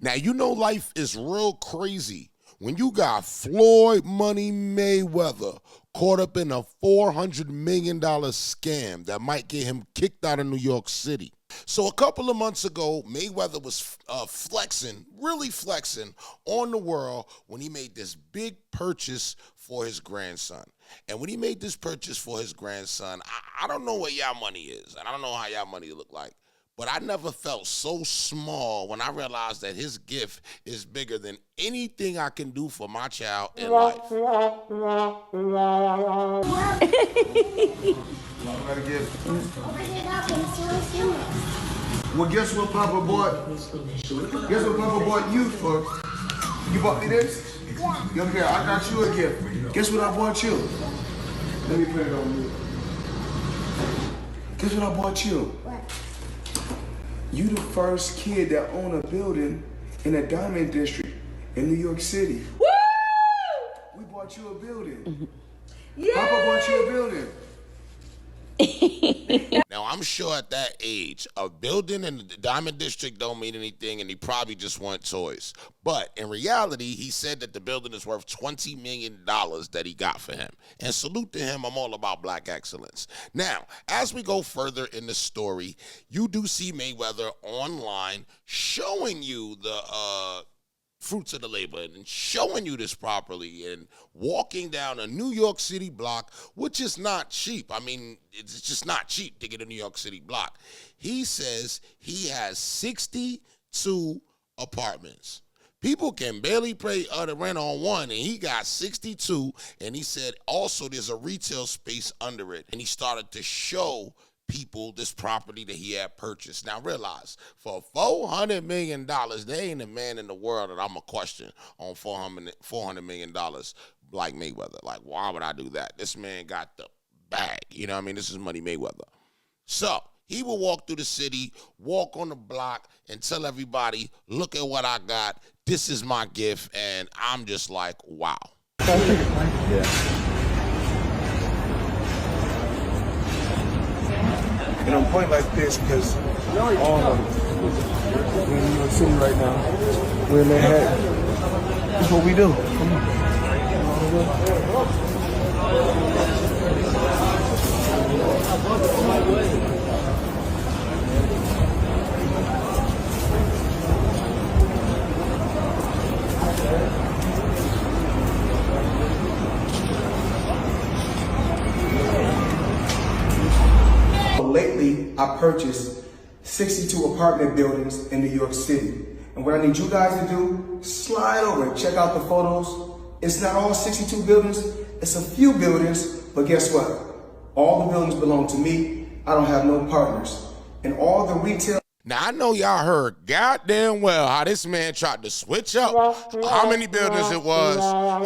Now, you know life is real crazy when you got Floyd Money Mayweather caught up in a $400 million scam that might get him kicked out of New York City. So a couple of months ago, Mayweather was flexing, really flexing on the world when he made this big purchase for his grandson. And when he made this purchase for his grandson, I don't know what y'all money is, and I don't know how y'all money look like. But I never felt so small when I realized that his gift is bigger than anything I can do for my child in life. Well, guess what Papa bought? Guess what Papa bought you for? You bought me this? Yeah. Yo, here, I got you a gift. Guess what I bought you? Let me put it on you. Guess what I bought you? What? You the first kid that owned a building in a diamond district in New York City. Woo! We bought you a building. Yeah. Papa bought you a building. Now, I'm sure at that age, a building in the Diamond District don't mean anything, and he probably just want toys. But in reality, he said that the building is worth $20 million that he got for him. And salute to him, I'm all about black excellence. Now, as we go further in the story, you do see Mayweather online showing you the fruits of the labor and showing you this properly and walking down a New York City block, which is not cheap. I mean, it's just not cheap to get a New York City block. He says he has 62 apartments. People can barely pay the rent on one, and he got 62, and he said also there's a retail space under it, and he started to show people this property that he had purchased. Now realize, for $400 million, there ain't a man in the world that I'm a question on $400 million like Mayweather. Like, why would I do that? This man got the bag. You know what I mean? This is Money Mayweather. So he will walk through the city, walk on the block, and tell everybody, look at what I got. This is my gift. And I'm just like, wow. Yeah. And I'm pointing like this because all of us, we're in New York City right now. We're in Manhattan. That's what we do. Come on. Lately, I purchased 62 apartment buildings in New York City. And what I need you guys to do, slide over and check out the photos. It's not all 62 buildings, it's a few buildings, but guess what? All the buildings belong to me. I don't have no partners. And all the retail. Now, I know y'all heard goddamn well how this man tried to switch up how many buildings it was.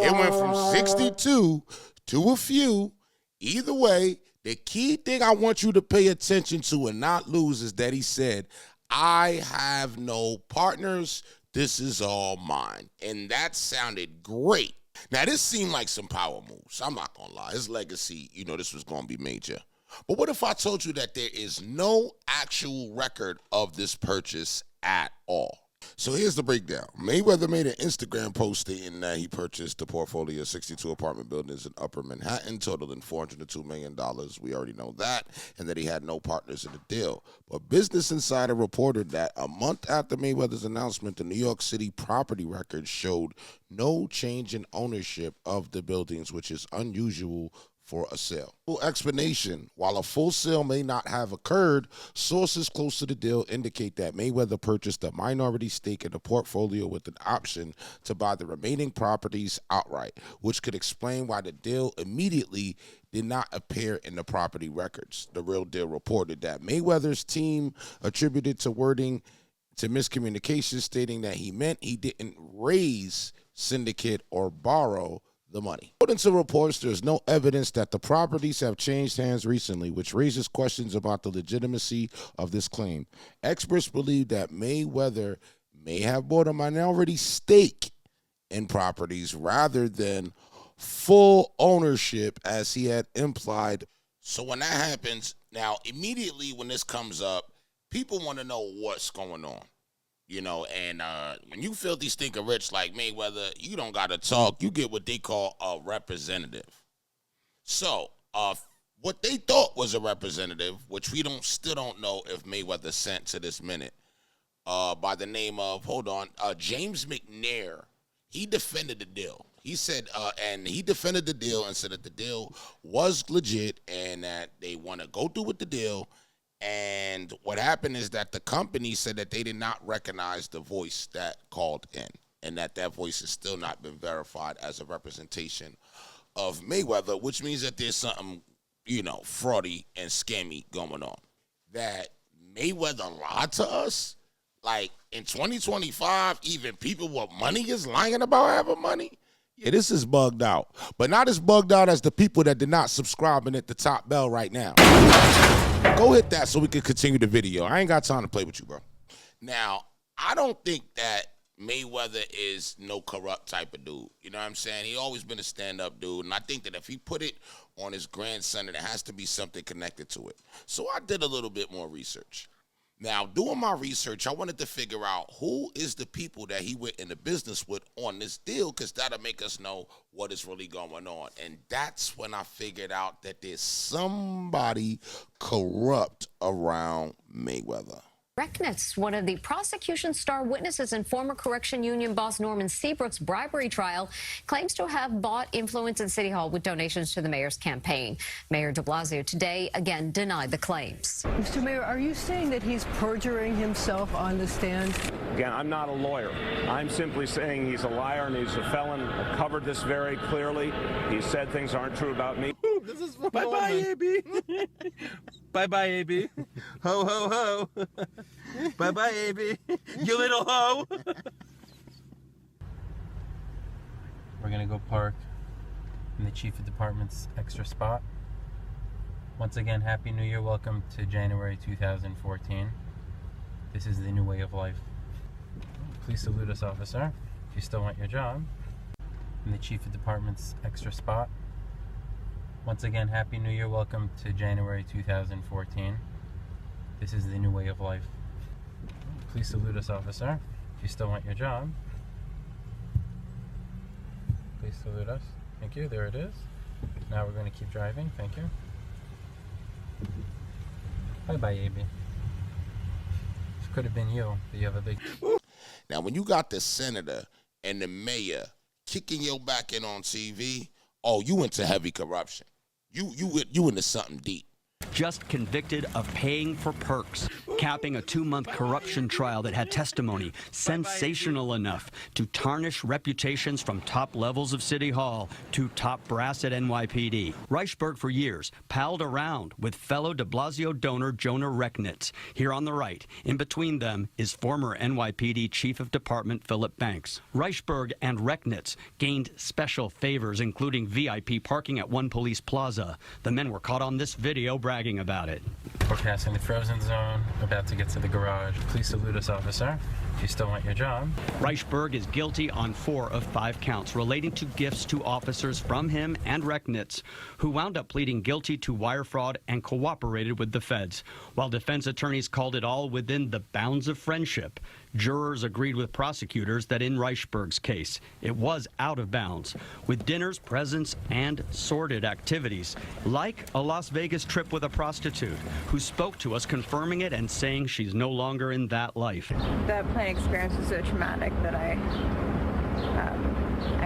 It went from 62 to a few. Either way, the key thing I want you to pay attention to and not lose is that he said, I have no partners. This is all mine. And that sounded great. Now, this seemed like some power moves. I'm not going to lie. His legacy, you know, this was going to be major. But what if I told you that there is no actual record of this purchase at all? So here's the breakdown. Mayweather made an Instagram post stating that he purchased a portfolio of 62 apartment buildings in Upper Manhattan, totaling $402 million. We already know that, and that he had no partners in the deal. But Business Insider reported that a month after Mayweather's announcement, the New York City property records showed no change in ownership of the buildings, which is unusual for a sale. Full explanation. While a full sale may not have occurred, sources close to the deal indicate that Mayweather purchased a minority stake in the portfolio with an option to buy the remaining properties outright, which could explain why the deal immediately did not appear in the property records. The Real Deal reported that Mayweather's team attributed to wording to miscommunication, stating that he meant he didn't raise, syndicate, or borrow the money. According to reports, there's no evidence that the properties have changed hands recently, which raises questions about the legitimacy of this claim. Experts believe that Mayweather may have bought a minority stake in properties rather than full ownership, as he had implied. So when that happens, now immediately when this comes up, people want to know what's going on. You know, and when you filthy stinker rich like Mayweather, you don't got to talk. You get what they call a representative. So, what they thought was a representative, which we still don't know if Mayweather sent to this minute, by the name of, James McNair. He defended the deal. He said, and he defended the deal and said that the deal was legit and that they want to go through with the deal. And what happened is that the company said that they did not recognize the voice that called in, and that voice has still not been verified as a representation of Mayweather, which means that there's something, fraudy and scammy going on. That Mayweather lied to us? Like, in 2025, even people with money is lying about having money? Yeah, this is bugged out. But not as bugged out as the people that did not subscribe and hit the top bell right now. Go hit that so we can continue the video. I ain't got time to play with you, bro. Now, I don't think that Mayweather is no corrupt type of dude. You know what I'm saying? He always been a stand-up dude, and I think that if he put it on his grandson, there has to be something connected to it. So I did a little bit more research. Now, doing my research, I wanted to figure out who is the people that he went into business with on this deal, because that'll make us know what is really going on. And that's when I figured out that there's somebody corrupt around Mayweather. Rechnitz, one of the prosecution's star witnesses in former correction union boss Norman Seabrook's bribery trial, claims to have bought influence in City Hall with donations to the mayor's campaign. Mayor de Blasio today again denied the claims. Mr. Mayor, are you saying that he's perjuring himself on the stand? Again, I'm not a lawyer. I'm simply saying he's a liar and he's a felon. I covered this very clearly. He said things aren't true about me. This is bye-bye, AB. Bye-bye, AB. Ho, ho, ho. Bye-bye, AB. You little hoe. We're going to go park in the Chief of Department's extra spot. Once again, Happy New Year. Welcome to January 2014. This is the new way of life. Please salute us, officer, if you still want your job. In the Chief of Department's extra spot. Once again, Happy New Year. Welcome to January 2014. This is the new way of life. Please salute us, officer, if you still want your job. Please salute us. Thank you. There it is. Now we're going to keep driving. Thank you. Bye-bye, AB. This could have been you, but you have a big... Now, when you got the senator and the mayor kicking your back in on TV, oh, you into heavy corruption. You into something deep. Just convicted of paying for perks, capping a 2-month corruption trial that had testimony sensational enough to tarnish reputations from top levels of City Hall to top brass at NYPD. Reichsberg for years palled around with fellow de Blasio donor Jona Rechnitz. Here on the right, in between them, is former NYPD Chief of Department Philip Banks. Reichsberg and Rechnitz gained special favors, including VIP parking at One Police Plaza. The men were caught on this video bragging about it. We're passing the frozen zone, about to get to the garage. Please salute us, officer, if you still want your job. Reichsberg is guilty on 4 of 5 counts relating to gifts to officers from him and Rechnitz, who wound up pleading guilty to wire fraud and cooperated with the feds. While defense attorneys called it all within the bounds of friendship, jurors agreed with prosecutors that in Reichsberg's case, it was out of bounds, with dinners, presents, and sordid activities, like a Las Vegas trip with a prostitute, who spoke to us confirming it and saying she's no longer in that life. The plane experience was so traumatic that I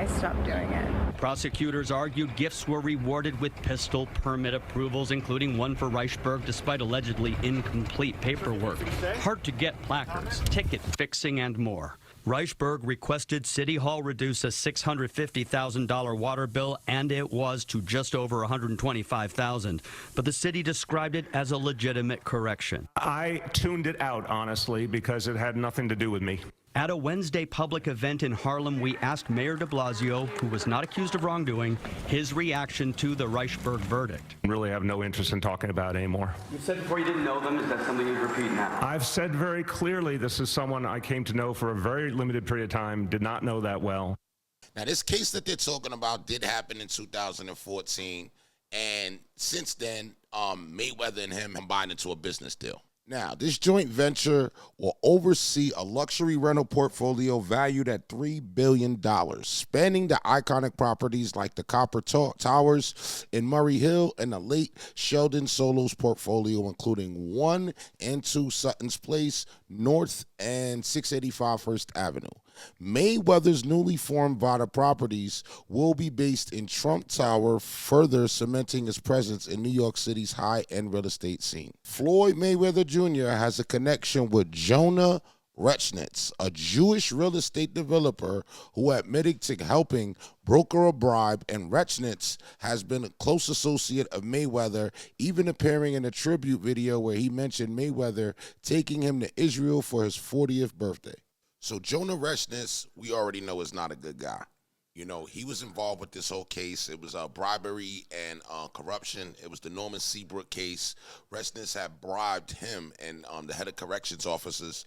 stopped doing it. Prosecutors argued gifts were rewarded with pistol permit approvals, including one for Reichsberg, despite allegedly incomplete paperwork, hard-to-get placards, ticket fixing, and more. Reichsberg requested City Hall reduce a $650,000 water bill, and it was to just over $125,000. But the city described it as a legitimate correction. I tuned it out, honestly, because it had nothing to do with me. At a Wednesday public event in Harlem, we asked Mayor de Blasio, who was not accused of wrongdoing, his reaction to the Reichsberg verdict. I really have no interest in talking about it anymore. You said before you didn't know them. Is that something you'd repeat now? I've said very clearly this is someone I came to know for a very limited period of time, did not know that well. Now, this case that they're talking about did happen in 2014, and since then, Mayweather and him combined into a business deal. Now, this joint venture will oversee a luxury rental portfolio valued at $3 billion, spanning the iconic properties like the Copper Towers in Murray Hill and the late Sheldon Solos portfolio, including 1 and 2 Sutton's Place, North and 685 First Avenue. Mayweather's newly formed Vada Properties will be based in Trump Tower, further cementing his presence in New York City's high-end real estate scene. Floyd Mayweather Jr. has a connection with Jona Rechnitz, a Jewish real estate developer who admitted to helping broker a bribe, and Rechnitz has been a close associate of Mayweather, even appearing in a tribute video where he mentioned Mayweather taking him to Israel for his 40th birthday. So Jona Rechnitz, we already know, is not a good guy. You know, he was involved with this whole case. It was bribery and corruption. It was the Norman Seabrook case. Rechnitz had bribed him and the head of corrections officers,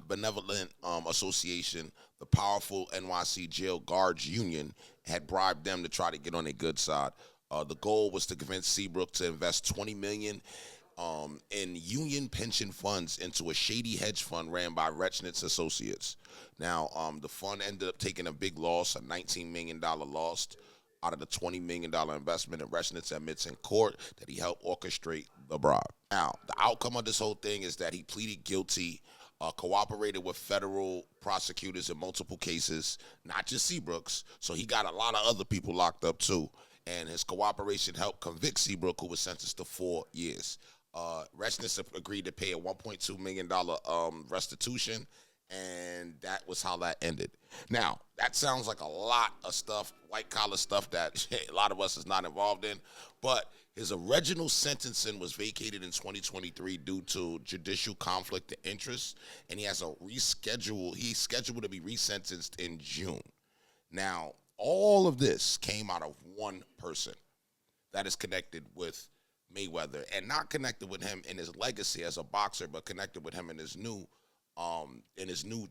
benevolent association, the powerful NYC Jail Guards Union, had bribed them to try to get on their good side. The goal was to convince Seabrook to invest $20 million in union pension funds into a shady hedge fund ran by Rechnitz associates. Now, the fund ended up taking a big loss, a $19 million loss out of the $20 million investment, and Rechnitz admits in court that he helped orchestrate the bribe. Now, the outcome of this whole thing is that he pleaded guilty, cooperated with federal prosecutors in multiple cases, not just Seabrook's, so he got a lot of other people locked up too, and his cooperation helped convict Seabrook, who was sentenced to 4 years. Rechnitz agreed to pay a $1.2 million restitution, and that was how that ended. Now, that sounds like a lot of stuff, white-collar stuff that a lot of us is not involved in, but his original sentencing was vacated in 2023 due to judicial conflict of interest, and he has he's scheduled to be resentenced in June. Now, all of this came out of one person that is connected with Mayweather, and not connected with him in his legacy as a boxer, but connected with him in his new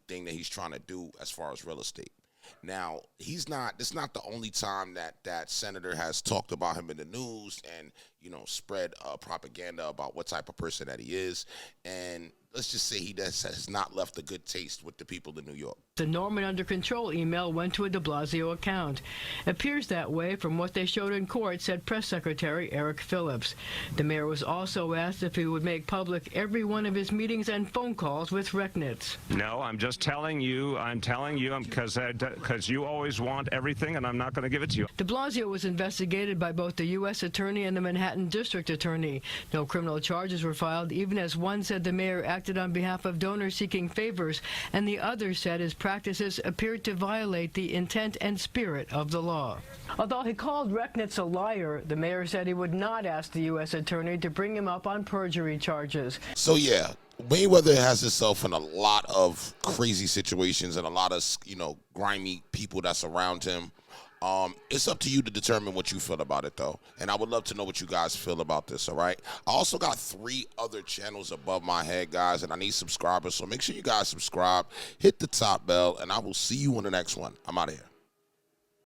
thing that he's trying to do as far as real estate. Now, this is not the only time that senator has talked about him in the news and, you know, spread propaganda about what type of person that he is. And let's just say he has not left a good taste with the people in New York. The Norman Under Control email went to a de Blasio account. Appears that way from what they showed in court, said Press Secretary Eric Phillips. The mayor was also asked if he would make public every one of his meetings and phone calls with Rechnitz. No, I'm just telling you, because you always want everything, and I'm not going to give it to you. De Blasio was investigated by both the U.S. Attorney and the Manhattan District Attorney. No criminal charges were filed, even as one said the mayor acted on behalf of donors seeking favors, and the other said his practices appeared to violate the intent and spirit of the law. Although he called Rechnitz a liar, the mayor said he would not ask the U.S. Attorney to bring him up on perjury charges. So, yeah, Mayweather has himself in a lot of crazy situations and a lot of, you know, grimy people that's around him. It's up to you to determine what you feel about it, though. And I would love to know what you guys feel about this, all right? I also got 3 other channels above my head, guys, and I need subscribers. So make sure you guys subscribe, hit the top bell, and I will see you on the next one. I'm out of here.